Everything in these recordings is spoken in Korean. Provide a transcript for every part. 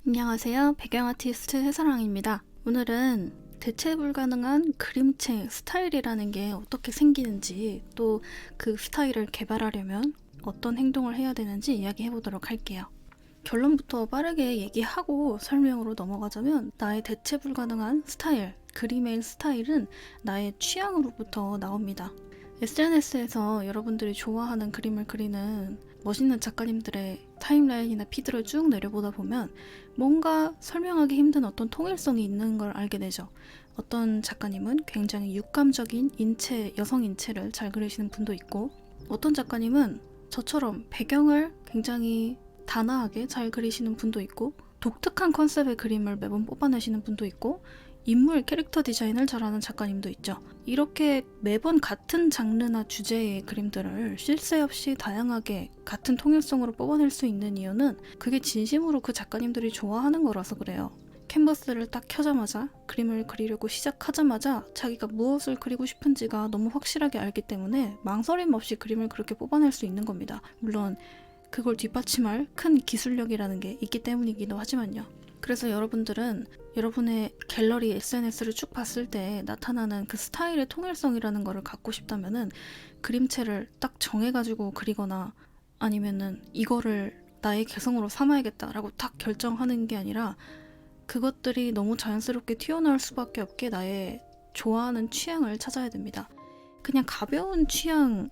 안녕하세요. 배경 아티스트 해사랑입니다. 오늘은 대체 불가능한 그림체 스타일이라는 게 어떻게 생기는지, 또 그 스타일을 개발하려면 어떤 행동을 해야 되는지 이야기해 보도록 할게요. 결론부터 빠르게 얘기하고 설명으로 넘어가자면, 나의 대체 불가능한 스타일, 그림의 스타일은 나의 취향으로부터 나옵니다. SNS에서 여러분들이 좋아하는 그림을 그리는 멋있는 작가님들의 타임라인이나 피드를 쭉 내려보다 보면 뭔가 설명하기 힘든 어떤 통일성이 있는 걸 알게 되죠. 어떤 작가님은 굉장히 육감적인 인체, 여성 인체를 잘 그리시는 분도 있고, 어떤 작가님은 저처럼 배경을 굉장히 단아하게 잘 그리시는 분도 있고, 독특한 컨셉의 그림을 매번 뽑아내시는 분도 있고, 인물 캐릭터 디자인을 잘하는 작가님도 있죠. 이렇게 매번 같은 장르나 주제의 그림들을 쉴 새 없이 다양하게 같은 통일성으로 뽑아낼 수 있는 이유는 그게 진심으로 그 작가님들이 좋아하는 거라서 그래요. 캔버스를 딱 켜자마자, 그림을 그리려고 시작하자마자 자기가 무엇을 그리고 싶은지가 너무 확실하게 알기 때문에 망설임 없이 그림을 그렇게 뽑아낼 수 있는 겁니다. 물론 그걸 뒷받침할 큰 기술력이라는 게 있기 때문이기도 하지만요. 그래서 여러분들은 여러분의 갤러리 SNS를 쭉 봤을 때 나타나는 그 스타일의 통일성이라는 거를 갖고 싶다면은 그림체를 딱 정해가지고 그리거나, 아니면은 이거를 나의 개성으로 삼아야겠다라고 딱 결정하는 게 아니라, 그것들이 너무 자연스럽게 튀어나올 수밖에 없게 나의 좋아하는 취향을 찾아야 됩니다. 그냥 가벼운 취향,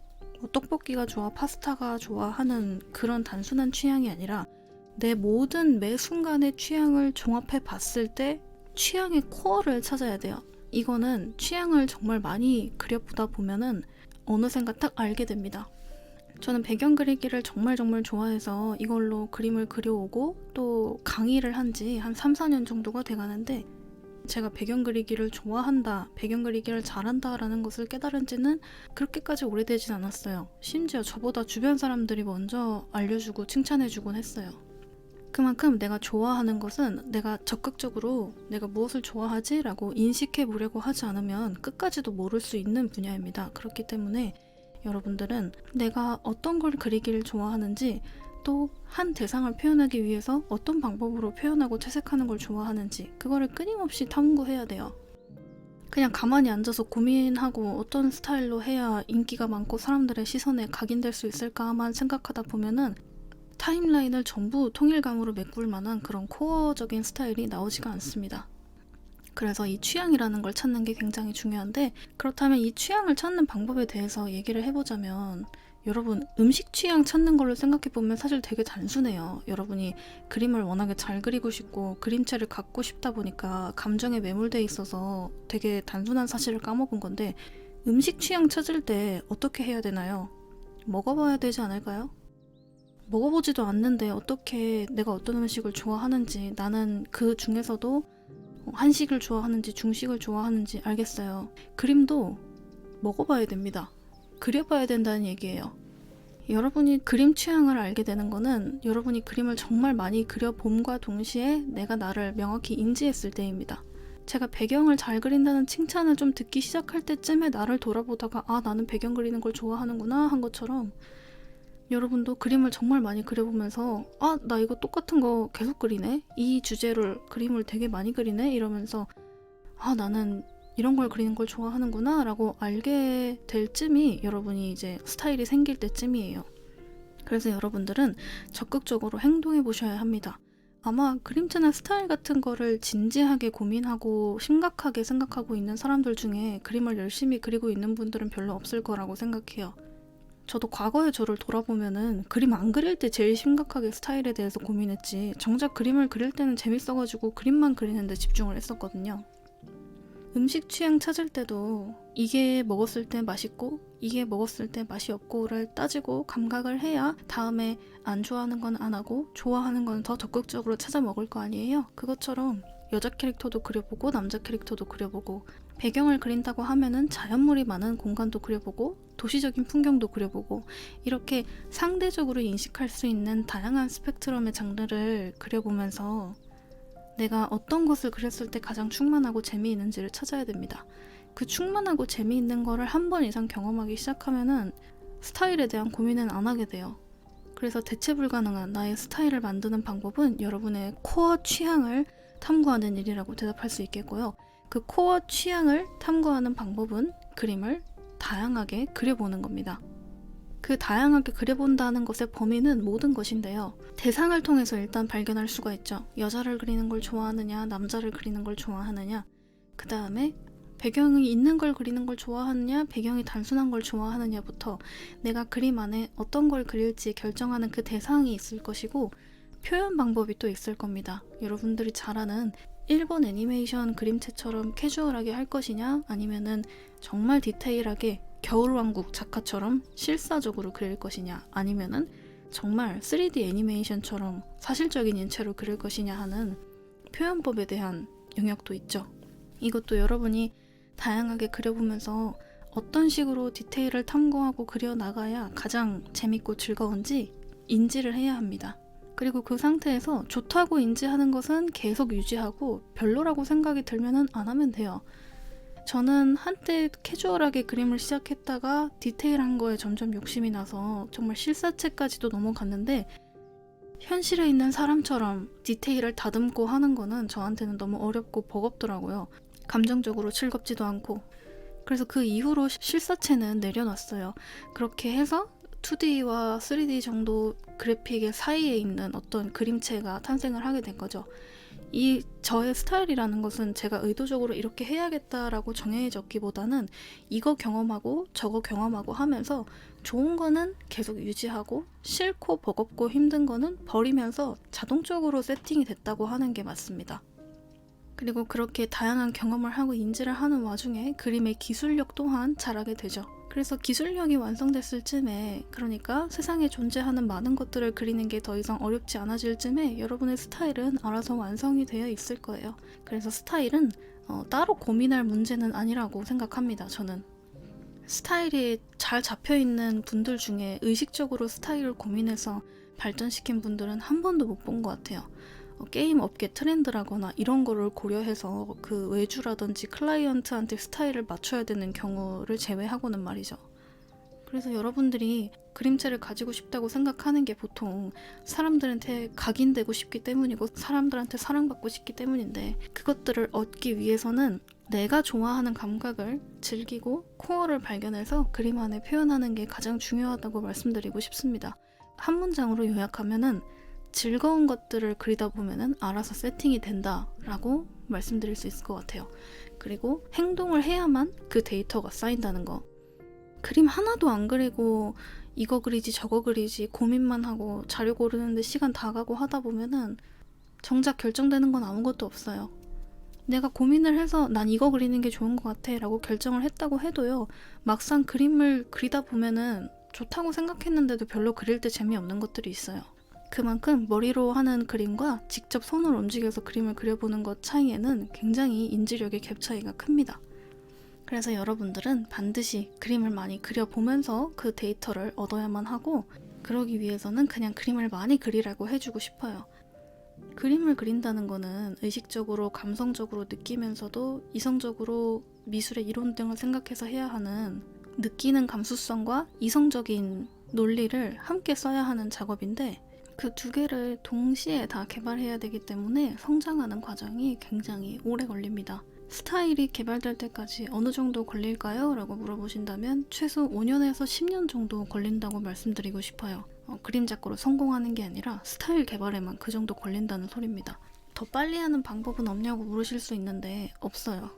떡볶이가 좋아, 파스타가 좋아 하는 그런 단순한 취향이 아니라, 내 모든 매 순간의 취향을 종합해 봤을 때 취향의 코어를 찾아야 돼요. 이거는 취향을 정말 많이 그려보다 보면은 어느샌가 딱 알게 됩니다. 저는 배경 그리기를 정말 좋아해서 이걸로 그림을 그려오고 또 강의를 한 지 한 3, 4년 정도가 돼가는데, 제가 배경 그리기를 좋아한다, 배경 그리기를 잘한다 라는 것을 깨달은 지는 그렇게까지 오래되진 않았어요. 심지어 저보다 주변 사람들이 먼저 알려주고 칭찬해주곤 했어요. 그만큼 내가 좋아하는 것은 내가 적극적으로 내가 무엇을 좋아하지? 라고 인식해 보려고 하지 않으면 끝까지도 모를 수 있는 분야입니다. 그렇기 때문에 여러분들은 내가 어떤 걸 그리기를 좋아하는지, 또 한 대상을 표현하기 위해서 어떤 방법으로 표현하고 채색하는 걸 좋아하는지, 그거를 끊임없이 탐구해야 돼요. 그냥 가만히 앉아서 고민하고 어떤 스타일로 해야 인기가 많고 사람들의 시선에 각인될 수 있을까만 생각하다 보면은 타임라인을 전부 통일감으로 메꿀 만한 그런 코어적인 스타일이 나오지가 않습니다. 그래서 이 취향이라는 걸 찾는 게 굉장히 중요한데, 그렇다면 이 취향을 찾는 방법에 대해서 얘기를 해보자면, 여러분 음식 취향 찾는 걸로 생각해보면 사실 되게 단순해요. 여러분이 그림을 워낙에 잘 그리고 싶고 그림체를 갖고 싶다 보니까 감정에 매몰돼 있어서 되게 단순한 사실을 까먹은 건데, 음식 취향 찾을 때 어떻게 해야 되나요? 먹어봐야 되지 않을까요? 먹어보지도 않는데 어떻게 내가 어떤 음식을 좋아하는지, 나는 그 중에서도 한식을 좋아하는지 중식을 좋아하는지 알겠어요. 그림도 먹어봐야 됩니다. 그려봐야 된다는 얘기예요. 여러분이 그림 취향을 알게 되는 거는 여러분이 그림을 정말 많이 그려봄과 동시에 내가 나를 명확히 인지했을 때입니다. 제가 배경을 잘 그린다는 칭찬을 좀 듣기 시작할 때쯤에 나를 돌아보다가, 아, 나는 배경 그리는 걸 좋아하는구나 한 것처럼, 여러분도 그림을 정말 많이 그려보면서, 아, 나 이거 똑같은 거 계속 그리네? 이 주제를 그림을 되게 많이 그리네? 이러면서, 아, 나는 이런 걸 그리는 걸 좋아하는구나 라고 알게 될 쯤이 여러분이 이제 스타일이 생길 때쯤이에요. 그래서 여러분들은 적극적으로 행동해 보셔야 합니다. 아마 그림체나 스타일 같은 거를 진지하게 고민하고 심각하게 생각하고 있는 사람들 중에 그림을 열심히 그리고 있는 분들은 별로 없을 거라고 생각해요. 저도 과거의 저를 돌아보면은 그림 안 그릴 때 제일 심각하게 스타일에 대해서 고민했지, 정작 그림을 그릴 때는 재밌어가지고 그림만 그리는데 집중을 했었거든요. 음식 취향 찾을 때도 이게 먹었을 때 맛있고 이게 먹었을 때 맛이 없고를 따지고 감각을 해야 다음에 안 좋아하는 건 안 하고 좋아하는 건 더 적극적으로 찾아 먹을 거 아니에요? 그것처럼 여자 캐릭터도 그려보고 남자 캐릭터도 그려보고, 배경을 그린다고 하면은 자연물이 많은 공간도 그려보고 도시적인 풍경도 그려보고, 이렇게 상대적으로 인식할 수 있는 다양한 스펙트럼의 장르를 그려보면서 내가 어떤 것을 그렸을 때 가장 충만하고 재미있는지를 찾아야 됩니다. 그 충만하고 재미있는 거를 한 번 이상 경험하기 시작하면은 스타일에 대한 고민은 안 하게 돼요. 그래서 대체 불가능한 나의 스타일을 만드는 방법은 여러분의 코어 취향을 탐구하는 일이라고 대답할 수 있겠고요. 그 코어 취향을 탐구하는 방법은 그림을 다양하게 그려보는 겁니다. 그 다양하게 그려본다는 것의 범위는 모든 것인데요. 대상을 통해서 일단 발견할 수가 있죠. 여자를 그리는 걸 좋아하느냐, 남자를 그리는 걸 좋아하느냐, 그 다음에 배경이 있는 걸 그리는 걸 좋아하느냐, 배경이 단순한 걸 좋아하느냐부터 내가 그림 안에 어떤 걸 그릴지 결정하는 그 대상이 있을 것이고, 표현 방법이 또 있을 겁니다. 여러분들이 잘 아는 일본 애니메이션 그림체처럼 캐주얼하게 할 것이냐, 아니면은 정말 디테일하게 겨울왕국 작가처럼 실사적으로 그릴 것이냐, 아니면은 정말 3D 애니메이션처럼 사실적인 인체로 그릴 것이냐 하는 표현법에 대한 영역도 있죠. 이것도 여러분이 다양하게 그려보면서 어떤 식으로 디테일을 탐구하고 그려나가야 가장 재밌고 즐거운지 인지를 해야 합니다. 그리고 그 상태에서 좋다고 인지하는 것은 계속 유지하고 별로라고 생각이 들면은 안 하면 돼요. 저는 한때 캐주얼하게 그림을 시작했다가 디테일한 거에 점점 욕심이 나서 정말 실사체까지도 넘어갔는데, 현실에 있는 사람처럼 디테일을 다듬고 하는 거는 저한테는 너무 어렵고 버겁더라고요. 감정적으로 즐겁지도 않고. 그래서 그 이후로 실사체는 내려놨어요. 그렇게 해서 2D와 3D 정도 그래픽의 사이에 있는 어떤 그림체가 탄생을 하게 된 거죠. 이 저의 스타일이라는 것은 제가 의도적으로 이렇게 해야겠다라고 정해졌기보다는 이거 경험하고 저거 경험하고 하면서 좋은 거는 계속 유지하고 싫고 버겁고 힘든 거는 버리면서 자동적으로 세팅이 됐다고 하는 게 맞습니다. 그리고 그렇게 다양한 경험을 하고 인지를 하는 와중에 그림의 기술력 또한 자라게 되죠. 그래서 기술력이 완성됐을 쯤에, 그러니까 세상에 존재하는 많은 것들을 그리는 게 더 이상 어렵지 않아질 쯤에 여러분의 스타일은 알아서 완성이 되어 있을 거예요. 그래서 스타일은 따로 고민할 문제는 아니라고 생각합니다. 저는 스타일이 잘 잡혀있는 분들 중에 의식적으로 스타일을 고민해서 발전시킨 분들은 한 번도 못 본 것 같아요. 게임 업계 트렌드라거나 이런 거를 고려해서 그 외주라든지 클라이언트한테 스타일을 맞춰야 되는 경우를 제외하고는 말이죠. 그래서 여러분들이 그림체를 가지고 싶다고 생각하는 게 보통 사람들한테 각인되고 싶기 때문이고 사람들한테 사랑받고 싶기 때문인데, 그것들을 얻기 위해서는 내가 좋아하는 감각을 즐기고 코어를 발견해서 그림 안에 표현하는 게 가장 중요하다고 말씀드리고 싶습니다. 한 문장으로 요약하면은 즐거운 것들을 그리다 보면은 알아서 세팅이 된다라고 말씀드릴 수 있을 것 같아요. 그리고 행동을 해야만 그 데이터가 쌓인다는 거. 그림 하나도 안 그리고 이거 그리지 저거 그리지 고민만 하고 자료 고르는데 시간 다 가고 하다 보면은 정작 결정되는 건 아무것도 없어요. 내가 고민을 해서 난 이거 그리는 게 좋은 것 같아 라고 결정을 했다고 해도요, 막상 그림을 그리다 보면은 좋다고 생각했는데도 별로 그릴 때 재미없는 것들이 있어요. 그만큼 머리로 하는 그림과 직접 손으로 움직여서 그림을 그려보는 것 차이에는 굉장히 인지력의 갭 차이가 큽니다. 그래서 여러분들은 반드시 그림을 많이 그려보면서 그 데이터를 얻어야만 하고, 그러기 위해서는 그냥 그림을 많이 그리라고 해주고 싶어요. 그림을 그린다는 거는 의식적으로 감성적으로 느끼면서도 이성적으로 미술의 이론 등을 생각해서 해야 하는, 느끼는 감수성과 이성적인 논리를 함께 써야 하는 작업인데, 그 두 개를 동시에 다 개발해야 되기 때문에 성장하는 과정이 굉장히 오래 걸립니다. 스타일이 개발될 때까지 어느 정도 걸릴까요? 라고 물어보신다면 최소 5년에서 10년 정도 걸린다고 말씀드리고 싶어요. 그림 작가로 성공하는 게 아니라 스타일 개발에만 그 정도 걸린다는 소리입니다. 더 빨리 하는 방법은 없냐고 물으실 수 있는데 없어요.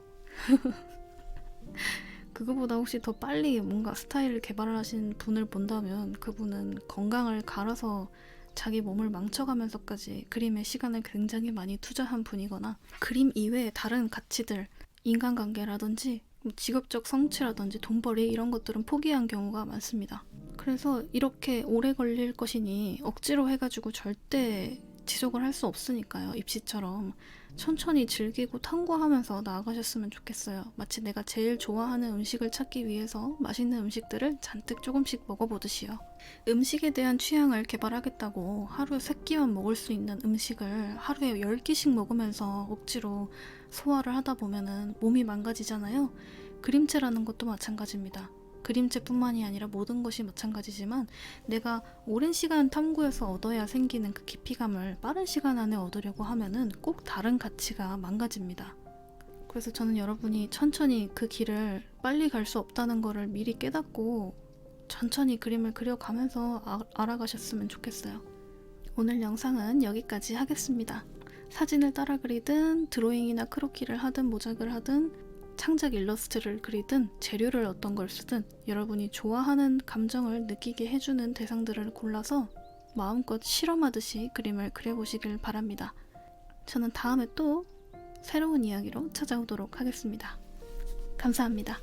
그거보다 혹시 더 빨리 뭔가 스타일을 개발하신 분을 본다면 그분은 건강을 갈아서 자기 몸을 망쳐가면서까지 그림에 시간을 굉장히 많이 투자한 분이거나, 그림 이외의 다른 가치들, 인간관계라든지 직업적 성취라든지 돈벌이 이런 것들은 포기한 경우가 많습니다. 그래서 이렇게 오래 걸릴 것이니 억지로 해가지고 절대 지속을 할 수 없으니까요. 입시처럼 천천히 즐기고 탐구하면서 나아가셨으면 좋겠어요. 마치 내가 제일 좋아하는 음식을 찾기 위해서 맛있는 음식들을 잔뜩 조금씩 먹어보듯이요. 음식에 대한 취향을 개발하겠다고 하루에 3끼만 먹을 수 있는 음식을 하루에 10끼씩 먹으면서 억지로 소화를 하다 보면은 몸이 망가지잖아요. 그림체라는 것도 마찬가지입니다. 그림체뿐만이 아니라 모든 것이 마찬가지지만 내가 오랜 시간 탐구해서 얻어야 생기는 그 깊이감을 빠른 시간 안에 얻으려고 하면은 꼭 다른 가치가 망가집니다. 그래서 저는 여러분이 천천히 그 길을 빨리 갈 수 없다는 거를 미리 깨닫고 천천히 그림을 그려가면서 알아가셨으면 좋겠어요. 오늘 영상은 여기까지 하겠습니다. 사진을 따라 그리든 드로잉이나 크로키를 하든 모작을 하든 창작 일러스트를 그리든 재료를 어떤 걸 쓰든 여러분이 좋아하는 감정을 느끼게 해주는 대상들을 골라서 마음껏 실험하듯이 그림을 그려보시길 바랍니다. 저는 다음에 또 새로운 이야기로 찾아오도록 하겠습니다. 감사합니다.